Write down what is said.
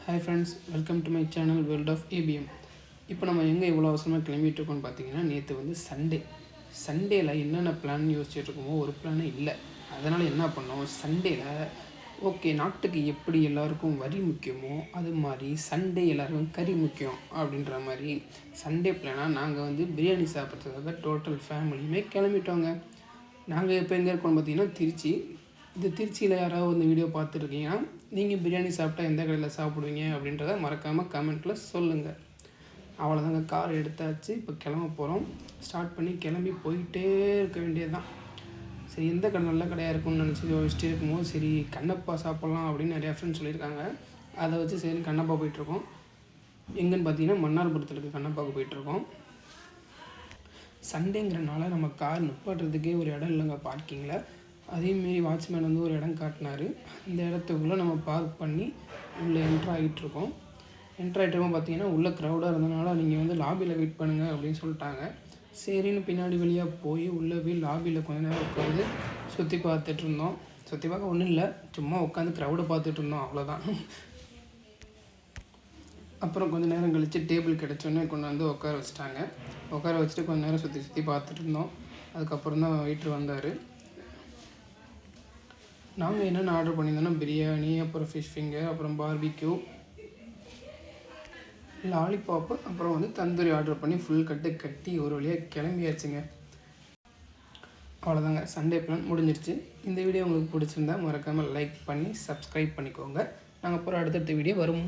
Hi friends, welcome to my channel world of APM. இப்போ நம்ம எங்கே இவ்வளோ அவசரமாக கிளம்பிட்டு இருக்கோம்னு பார்த்தீங்கன்னா, நேற்று வந்து சண்டேல என்னென்ன பிளான் யோசிச்சுட்டு இருக்கோமோ ஒரு பிளானே இல்லை. அதனால் என்ன பண்ணோம், சண்டேல ஓகே நாட்டுக்கு எப்படி எல்லாருக்கும் வரி முக்கியமோ அது மாதிரி சண்டே எல்லாருக்கும் கறி முக்கியம் அப்படின்ற மாதிரி சண்டே பிளானாக நாங்கள் வந்து பிரியாணி சாப்பிட்றதுக்காக டோட்டல் ஃபேமிலியுமே கிளம்பிட்டோங்க. நாங்கள் இப்போ எங்கே இருக்கோம்னு பார்த்தீங்கன்னா திருச்சி. இது திருச்சியில் யாராவது இந்த வீடியோ பார்த்துருக்கீங்கன்னா நீங்கள் பிரியாணி சாப்பிட்டா எந்த கடையில் சாப்பிடுவீங்க அப்படின்றத மறக்காமல் கமெண்ட்டில் சொல்லுங்கள். அவ்வளோதாங்க, கார் எடுத்தாச்சு. இப்போ கிளம்ப போகிறோம். ஸ்டார்ட் பண்ணி கிளம்பி போயிட்டே இருக்க வேண்டியது தான். சரி, எந்த கடை நல்ல கடையாக இருக்கும்னு நினச்சி யோசிச்சுட்டே இருக்கும்போது சரி கண்ணப்பா சாப்பிட்லாம் அப்படின்னு நிறையா ஃப்ரெண்ட்ஸ் சொல்லியிருக்காங்க. அதை வச்சு சரி கண்ணப்பா போயிட்டுருக்கோம். எங்கன்னு பார்த்தீங்கன்னா மன்னார்புரத்தில் இருக்க கண்ணப்பாவுக்கு போயிட்டுருக்கோம். சண்டேங்கிறனால நம்ம கார் நிப்பாட்டுறதுக்கே ஒரு இடம் இல்லைங்க பார்க்கிங்கில். அதேமாரி வாட்ச்மேன் வந்து ஒரு இடம் காட்டினார். அந்த இடத்துக்குள்ளே நம்ம பார்க் பண்ணி உள்ளே என்ட்ராகிட்ருக்கோம். பார்த்தீங்கன்னா உள்ளே க்ரௌடாக இருந்ததுனால நீங்கள் வந்து லாபியில் வெயிட் பண்ணுங்கள் அப்படின்னு சொல்லிட்டாங்க. சரின்னு பின்னாடி வழியாக போய் உள்ளே போய் லாபியில் கொஞ்ச நேரம் உட்காந்து சுற்றி பார்த்துட்ருந்தோம். சுற்றி பார்க்க ஒன்றும் இல்லை, சும்மா உட்காந்து க்ரௌடை பார்த்துட்ருந்தோம், அவ்வளோதான். அப்புறம் கொஞ்சம் நேரம் கழித்து டேபிள் கிடச்சோன்னே கொண்டு வந்து உட்கார வச்சுட்டாங்க. உட்கார வச்சுட்டு கொஞ்சம் நேரம் சுற்றி பார்த்துட்டு இருந்தோம். அதுக்கப்புறம் தான் வெயிட்ரு வந்தார். நாங்கள் என்னென்ன ஆர்டர் பண்ணியிருந்தோன்னா பிரியாணி, அப்புறம் ஃபிஷ் ஃபிங்கர், அப்புறம் பார்பிக்யூ, லாலிபாப்பு, அப்புறம் வந்து தந்தூரி ஆர்டர் பண்ணி ஃபுல் கட்டி ஒரு வழியாக கிளம்பியாச்சுங்க. அவ்வளோதாங்க, சண்டே பிளான் முடிஞ்சிருச்சு. இந்த வீடியோ உங்களுக்கு பிடிச்சிருந்தா மறக்காமல் லைக் பண்ணி சப்ஸ்கிரைப் பண்ணிக்கோங்க. நாங்கள் அப்புறம் அடுத்தடுத்த வீடியோ வரும்.